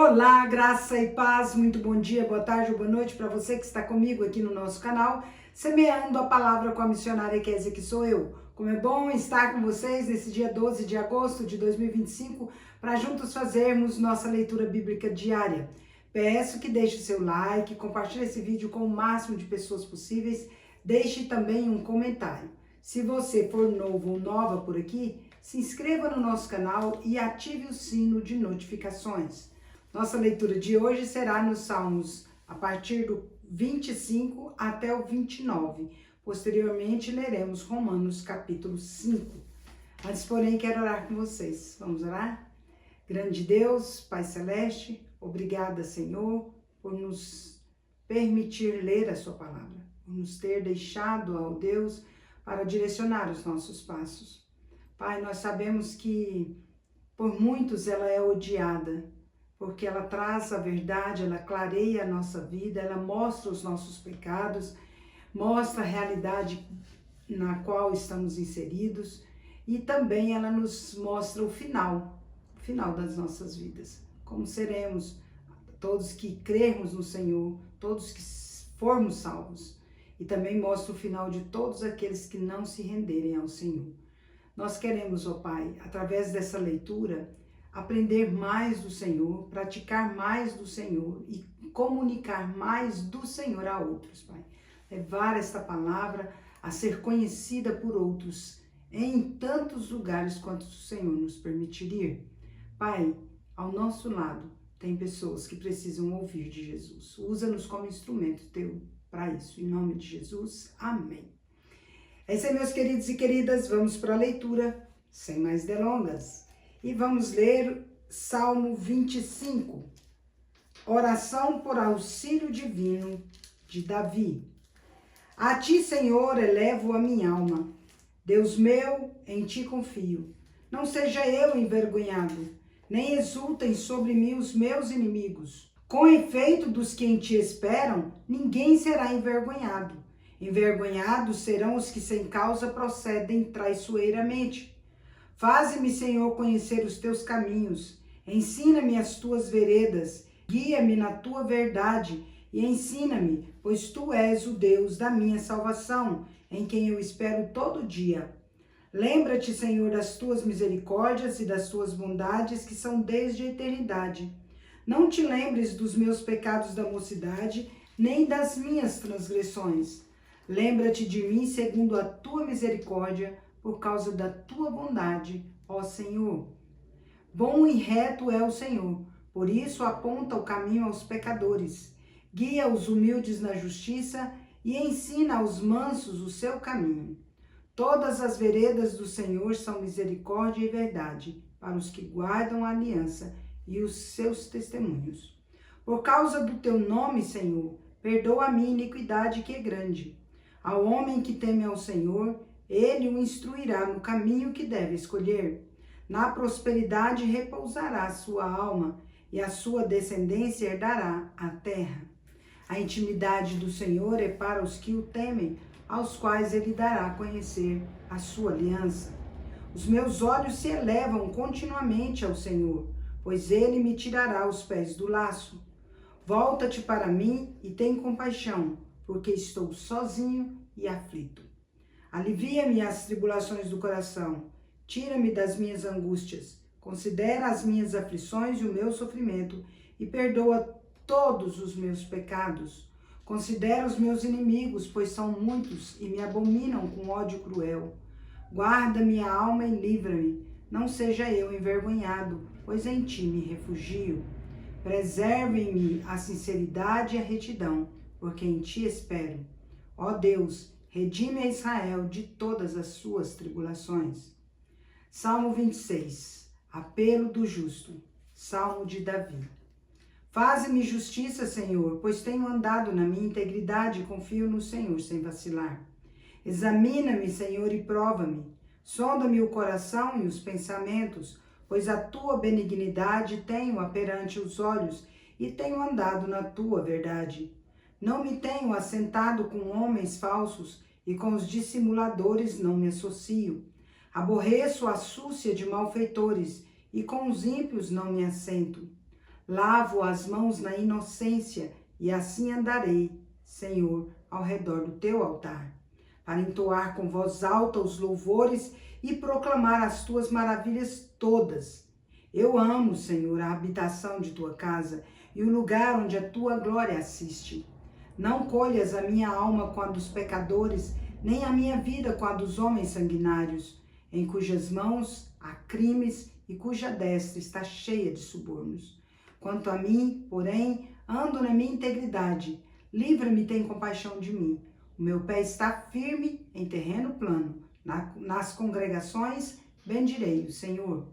Olá, graça e paz, muito bom dia, boa tarde ou boa noite para você que está comigo aqui no nosso canal, semeando a palavra com a missionária Kézia, que sou eu. Como é bom estar com vocês nesse dia 12 de agosto de 2025, para juntos fazermos nossa leitura bíblica diária. Peço que deixe seu like, compartilhe esse vídeo com o máximo de pessoas possíveis, deixe também um comentário. Se você for novo ou nova por aqui, se inscreva no nosso canal e ative o sino de notificações. Nossa leitura de hoje será nos Salmos a partir do 25 até o 29. Posteriormente, leremos Romanos capítulo 5. Antes, porém, quero orar com vocês. Vamos orar? Grande Deus, Pai Celeste, obrigada, Senhor, por nos permitir ler a sua palavra, por nos ter deixado, ó Deus, para direcionar os nossos passos. Pai, nós sabemos que por muitos ela é odiada, porque ela traz a verdade, ela clareia a nossa vida, ela mostra os nossos pecados, mostra a realidade na qual estamos inseridos e também ela nos mostra o final das nossas vidas, como seremos todos que crermos no Senhor, todos que formos salvos, e também mostra o final de todos aqueles que não se renderem ao Senhor. Nós queremos, ó Pai, através dessa leitura, aprender mais do Senhor, praticar mais do Senhor e comunicar mais do Senhor a outros, Pai. Levar esta palavra a ser conhecida por outros em tantos lugares quanto o Senhor nos permitir ir. Pai, ao nosso lado tem pessoas que precisam ouvir de Jesus. Usa-nos como instrumento teu para isso. Em nome de Jesus, amém. É isso aí, meus queridos e queridas, vamos para a leitura, sem mais delongas. E vamos ler Salmo 25, oração por auxílio divino de Davi. A ti, Senhor, elevo a minha alma. Deus meu, em ti confio. Não seja eu envergonhado, nem exultem sobre mim os meus inimigos. Com efeito dos que em ti esperam, ninguém será envergonhado. Envergonhados serão os que sem causa procedem traiçoeiramente. Faze-me, Senhor, conhecer os teus caminhos, ensina-me as tuas veredas, guia-me na tua verdade e ensina-me, pois tu és o Deus da minha salvação, em quem eu espero todo dia. Lembra-te, Senhor, das tuas misericórdias e das tuas bondades que são desde a eternidade. Não te lembres dos meus pecados da mocidade, nem das minhas transgressões. Lembra-te de mim segundo a tua misericórdia, por causa da tua bondade, ó Senhor. Bom e reto é o Senhor, por isso aponta o caminho aos pecadores. Guia os humildes na justiça e ensina aos mansos o seu caminho. Todas as veredas do Senhor são misericórdia e verdade, para os que guardam a aliança e os seus testemunhos. Por causa do teu nome, Senhor, perdoa a minha iniquidade que é grande. Ao homem que teme ao Senhor, ele o instruirá no caminho que deve escolher. Na prosperidade repousará a sua alma, e a sua descendência herdará a terra. A intimidade do Senhor é para os que o temem, aos quais ele dará a conhecer a sua aliança. Os meus olhos se elevam continuamente ao Senhor, pois ele me tirará os pés do laço. Volta-te para mim e tem compaixão, porque estou sozinho e aflito. Alivia-me as tribulações do coração, tira-me das minhas angústias, considera as minhas aflições e o meu sofrimento e perdoa todos os meus pecados. Considera os meus inimigos, pois são muitos e me abominam com ódio cruel. Guarda minha alma e livra-me, não seja eu envergonhado, pois em ti me refugio. Preserve-me a sinceridade e a retidão, porque em ti espero. Ó Deus, redime a Israel de todas as suas tribulações. Salmo 26, apelo do justo, Salmo de Davi. Faze-me justiça, Senhor, pois tenho andado na minha integridade e confio no Senhor sem vacilar. Examina-me, Senhor, e prova-me. Sonda-me o coração e os pensamentos, pois a tua benignidade tenho perante os olhos e tenho andado na tua verdade. Não me tenho assentado com homens falsos e com os dissimuladores não me associo. Aborreço a súcia de malfeitores e com os ímpios não me assento. Lavo as mãos na inocência e assim andarei, Senhor, ao redor do teu altar, para entoar com voz alta os louvores e proclamar as tuas maravilhas todas. Eu amo, Senhor, a habitação de tua casa e o lugar onde a tua glória assiste. Não colhas a minha alma com a dos pecadores, nem a minha vida com a dos homens sanguinários, em cujas mãos há crimes e cuja destra está cheia de subornos. Quanto a mim, porém, ando na minha integridade. Livra-me, tem compaixão de mim. O meu pé está firme em terreno plano. Nas congregações bendirei o Senhor.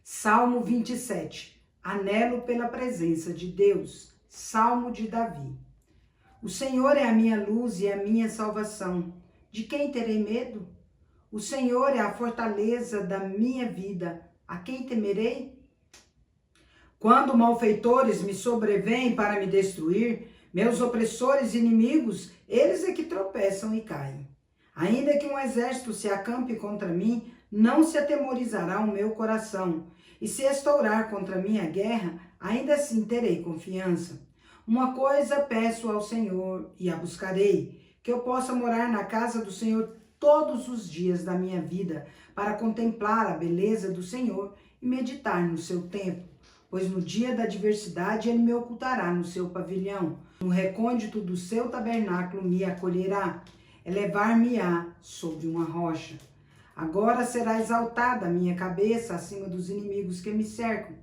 Salmo 27. Anelo pela presença de Deus. Salmo de Davi. O Senhor é a minha luz e a minha salvação. De quem terei medo? O Senhor é a fortaleza da minha vida. A quem temerei? Quando malfeitores me sobrevêm para me destruir, meus opressores e inimigos, eles é que tropeçam e caem. Ainda que um exército se acampe contra mim, não se atemorizará o meu coração. E se estourar contra mim a guerra, ainda assim terei confiança. Uma coisa peço ao Senhor e a buscarei, que eu possa morar na casa do Senhor todos os dias da minha vida, para contemplar a beleza do Senhor e meditar no seu templo. Pois no dia da adversidade ele me ocultará no seu pavilhão, no recôndito do seu tabernáculo me acolherá, elevar-me-á sobre uma rocha. Agora será exaltada a minha cabeça acima dos inimigos que me cercam.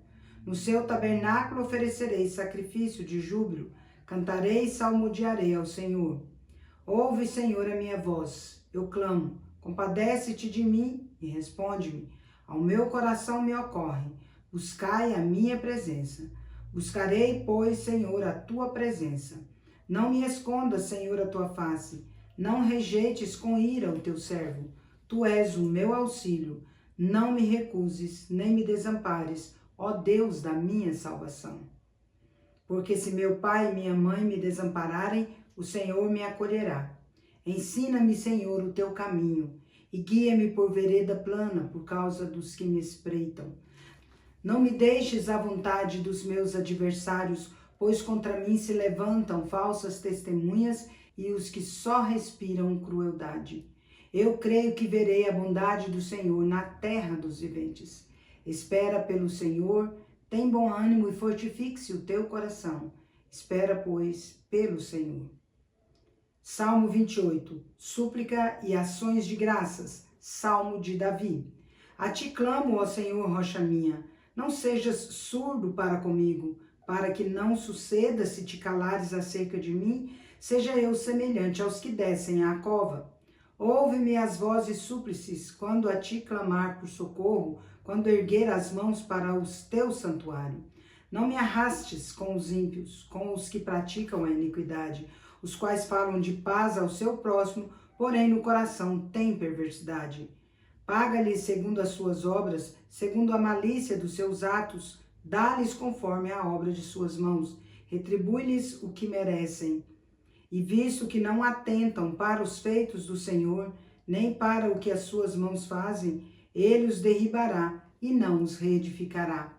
No seu tabernáculo oferecerei sacrifício de júbilo, cantarei e salmodiarei ao Senhor. Ouve, Senhor, a minha voz, eu clamo, compadece-te de mim e responde-me. Ao meu coração me ocorre, buscai a minha presença. Buscarei, pois, Senhor, a tua presença. Não me escondas, Senhor, a tua face. Não rejeites com ira o teu servo. Tu és o meu auxílio. Não me recuses, nem me desampares, ó Deus da minha salvação. Porque se meu pai e minha mãe me desampararem, o Senhor me acolherá. Ensina-me, Senhor, o teu caminho, e guia-me por vereda plana por causa dos que me espreitam. Não me deixes à vontade dos meus adversários, pois contra mim se levantam falsas testemunhas e os que só respiram crueldade. Eu creio que verei a bondade do Senhor na terra dos viventes. Espera pelo Senhor, tem bom ânimo e fortifique-se o teu coração. Espera, pois, pelo Senhor. Salmo 28. Súplica e ações de graças. Salmo de Davi. A ti clamo, ó Senhor, rocha minha. Não sejas surdo para comigo, para que não suceda se te calares acerca de mim, seja eu semelhante aos que descem à cova. Ouve-me as vozes súplices quando a ti clamar por socorro, quando erguer as mãos para o teu santuário. Não me arrastes com os ímpios, com os que praticam a iniquidade, os quais falam de paz ao seu próximo, porém no coração têm perversidade. Paga-lhes segundo as suas obras, segundo a malícia dos seus atos, dá-lhes conforme a obra de suas mãos, retribui-lhes o que merecem. E visto que não atentam para os feitos do Senhor, nem para o que as suas mãos fazem, ele os derribará e não os reedificará.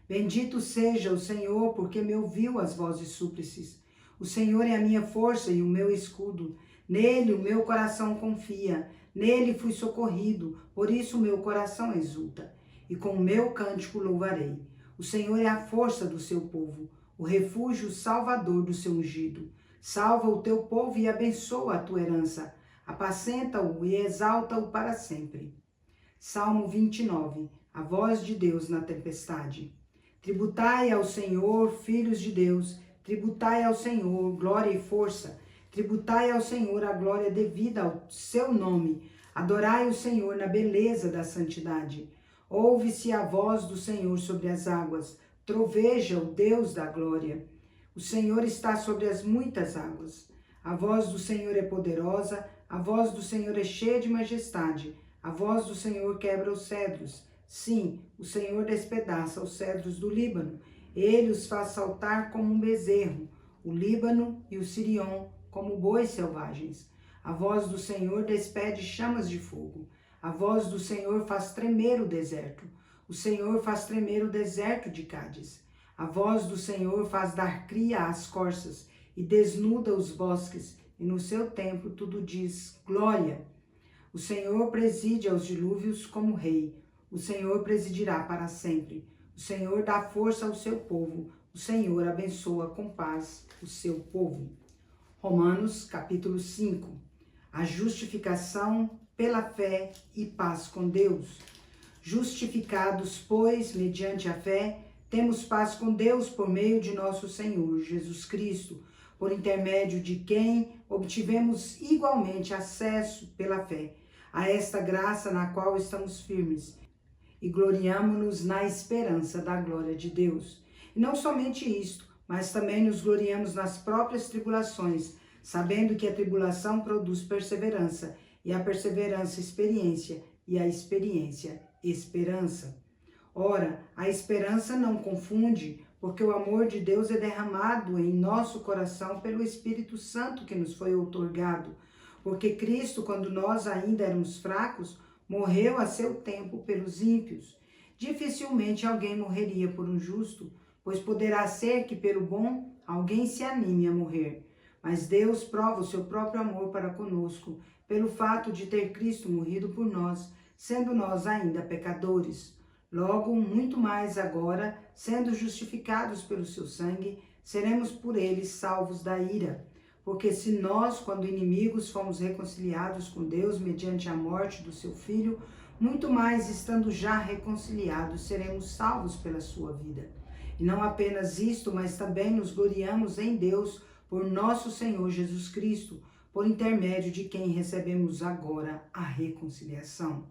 Bendito seja o Senhor, porque me ouviu as vozes súplices. O Senhor é a minha força e o meu escudo. Nele o meu coração confia. Nele fui socorrido, por isso o meu coração exulta. E com o meu cântico louvarei. O Senhor é a força do seu povo, o refúgio salvador do seu ungido. Salva o teu povo e abençoa a tua herança. Apacenta-o e exalta-o para sempre. Salmo 29. A voz de Deus na tempestade. Tributai ao Senhor, filhos de Deus, tributai ao Senhor glória e força. Tributai ao Senhor a glória devida ao seu nome. Adorai o Senhor na beleza da santidade. Ouve-se a voz do Senhor sobre as águas. Troveja o Deus da glória. O Senhor está sobre as muitas águas. A voz do Senhor é poderosa, a voz do Senhor é cheia de majestade. A voz do Senhor quebra os cedros. Sim, o Senhor despedaça os cedros do Líbano. Ele os faz saltar como um bezerro, o Líbano e o Sirion como bois selvagens. A voz do Senhor despede chamas de fogo. A voz do Senhor faz tremer o deserto. O Senhor faz tremer o deserto de Cádiz. A voz do Senhor faz dar cria às corças e desnuda os bosques, e no seu templo tudo diz glória. O Senhor preside aos dilúvios como rei. O Senhor presidirá para sempre. O Senhor dá força ao seu povo. O Senhor abençoa com paz o seu povo. Romanos capítulo 5. A justificação pela fé e paz com Deus. Justificados, pois, mediante a fé, temos paz com Deus por meio de nosso Senhor Jesus Cristo, por intermédio de quem obtivemos igualmente acesso pela fé a esta graça na qual estamos firmes e gloriamo-nos na esperança da glória de Deus. E não somente isto, mas também nos gloriamos nas próprias tribulações, sabendo que a tribulação produz perseverança, e a perseverança experiência, e a experiência esperança. Ora, a esperança não confunde, porque o amor de Deus é derramado em nosso coração pelo Espírito Santo que nos foi outorgado. Porque Cristo, quando nós ainda éramos fracos, morreu a seu tempo pelos ímpios. Dificilmente alguém morreria por um justo, pois poderá ser que pelo bom alguém se anime a morrer. Mas Deus prova o seu próprio amor para conosco, pelo fato de ter Cristo morrido por nós, sendo nós ainda pecadores. Logo, muito mais agora, sendo justificados pelo seu sangue, seremos por ele salvos da ira. Porque se nós, quando inimigos, fomos reconciliados com Deus mediante a morte do seu Filho, muito mais, estando já reconciliados, seremos salvos pela sua vida. E não apenas isto, mas também nos gloriamos em Deus por nosso Senhor Jesus Cristo, por intermédio de quem recebemos agora a reconciliação.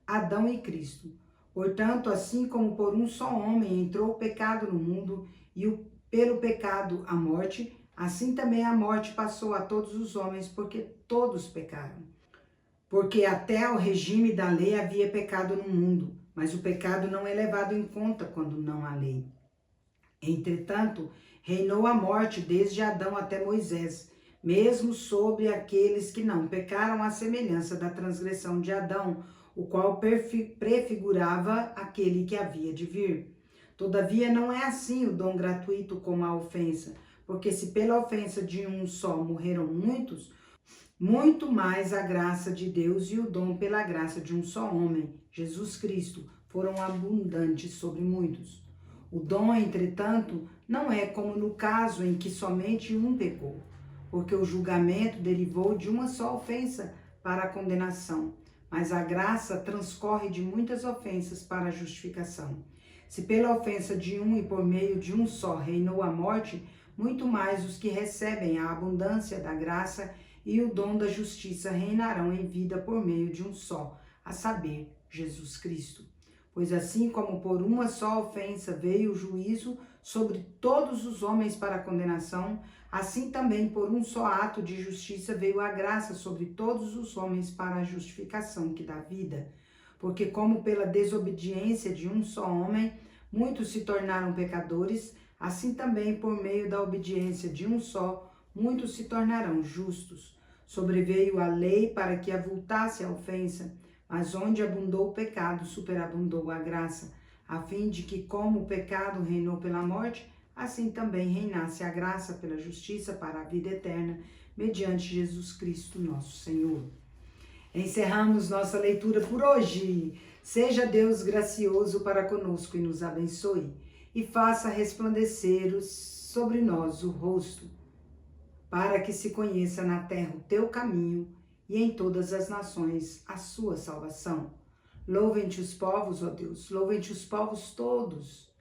Adão e Cristo. Portanto, assim como por um só homem entrou o pecado no mundo, e pelo pecado a morte, assim também a morte passou a todos os homens, porque todos pecaram. Porque até ao regime da lei havia pecado no mundo, mas o pecado não é levado em conta quando não há lei. Entretanto, reinou a morte desde Adão até Moisés, mesmo sobre aqueles que não pecaram à semelhança da transgressão de Adão, o qual prefigurava aquele que havia de vir. Todavia não é assim o dom gratuito como a ofensa, porque se pela ofensa de um só morreram muitos, muito mais a graça de Deus e o dom pela graça de um só homem, Jesus Cristo, foram abundantes sobre muitos. O dom, entretanto, não é como no caso em que somente um pecou, porque o julgamento derivou de uma só ofensa para a condenação, mas a graça transcorre de muitas ofensas para a justificação. Se pela ofensa de um e por meio de um só reinou a morte, muito mais os que recebem a abundância da graça e o dom da justiça reinarão em vida por meio de um só, a saber, Jesus Cristo. Pois assim como por uma só ofensa veio o juízo sobre todos os homens para a condenação, assim também por um só ato de justiça veio a graça sobre todos os homens para a justificação que dá vida. Porque como pela desobediência de um só homem, muitos se tornaram pecadores, assim também por meio da obediência de um só, muitos se tornarão justos. Sobreveio a lei para que avultasse a ofensa, mas onde abundou o pecado, superabundou a graça, a fim de que, como o pecado reinou pela morte, assim também reinasse a graça pela justiça para a vida eterna, mediante Jesus Cristo, nosso Senhor. Encerramos nossa leitura por hoje. Seja Deus gracioso para conosco e nos abençoe, e faça resplandecer sobre nós o rosto, para que se conheça na terra o teu caminho e em todas as nações a sua salvação. Louvem-te os povos, ó Deus, louvem-te os povos todos.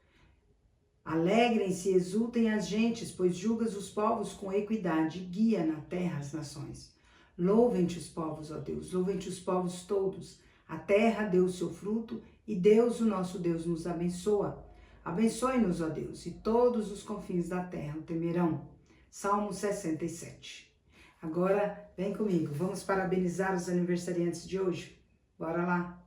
Alegrem-se e exultem as gentes, pois julgas os povos com equidade e guia na terra as nações. Louvem-te os povos, ó Deus, louvem-te os povos todos. A terra deu o seu fruto e Deus, o nosso Deus, nos abençoa. Abençoe-nos, ó Deus, e todos os confins da terra o temerão. Salmo 67. Agora, vem comigo, vamos parabenizar os aniversariantes de hoje? Bora lá!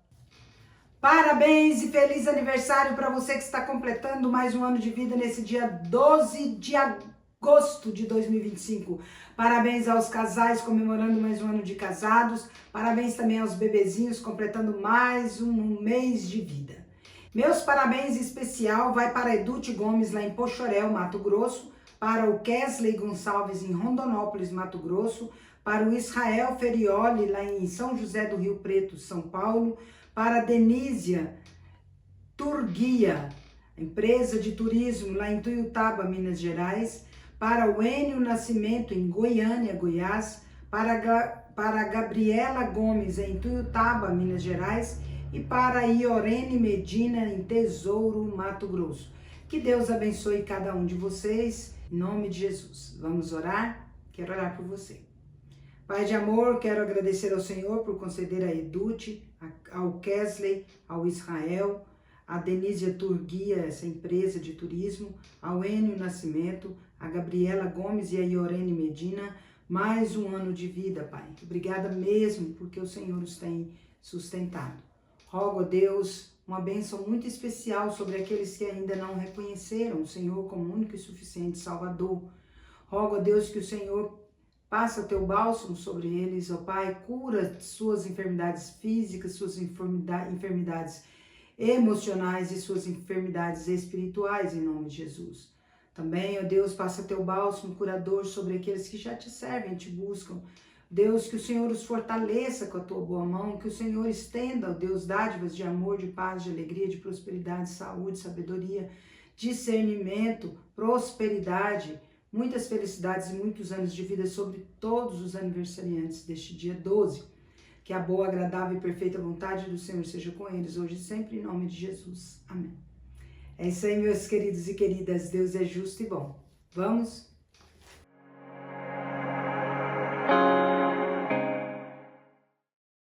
Parabéns e feliz aniversário para você que está completando mais um ano de vida nesse dia 12 de agosto de 2025. Parabéns aos casais comemorando mais um ano de casados. Parabéns também aos bebezinhos completando mais um mês de vida. Meus parabéns especial vai para Edute Gomes, lá em Poxorel, Mato Grosso, para o Kesley Gonçalves, em Rondonópolis, Mato Grosso, para o Israel Ferioli, lá em São José do Rio Preto, São Paulo, para a Denísia Turguia, empresa de turismo, lá em Tuiutaba, Minas Gerais, para o Enio Nascimento, em Goiânia, Goiás, para a Gabriela Gomes, em Tuiutaba, Minas Gerais, e para a Iorene Medina, em Tesouro, Mato Grosso. Que Deus abençoe cada um de vocês, em nome de Jesus. Vamos orar? Quero orar por você. Pai de amor, quero agradecer ao Senhor por conceder a Edute, ao Kesley, ao Israel, a Denísia Turguia, essa empresa de turismo, ao Enio Nascimento, a Gabriela Gomes e a Iorene Medina, mais um ano de vida, Pai. Obrigada mesmo, porque o Senhor os tem sustentado. Rogo a Deus uma bênção muito especial sobre aqueles que ainda não reconheceram o Senhor como único e suficiente Salvador. Rogo a Deus que o Senhor passa o teu bálsamo sobre eles, ó Pai, cura suas enfermidades físicas, suas enfermidades emocionais e suas enfermidades espirituais, em nome de Jesus. Também, ó Deus, passa teu bálsamo curador sobre aqueles que já te servem, te buscam. Deus, que o Senhor os fortaleça com a tua boa mão, que o Senhor estenda, ó Deus, dádivas de amor, de paz, de alegria, de prosperidade, saúde, sabedoria, discernimento, prosperidade, muitas felicidades e muitos anos de vida sobre todos os aniversariantes deste dia 12. Que a boa, agradável e perfeita vontade do Senhor seja com eles, hoje e sempre, em nome de Jesus. Amém. É isso aí, meus queridos e queridas. Deus é justo e bom. Vamos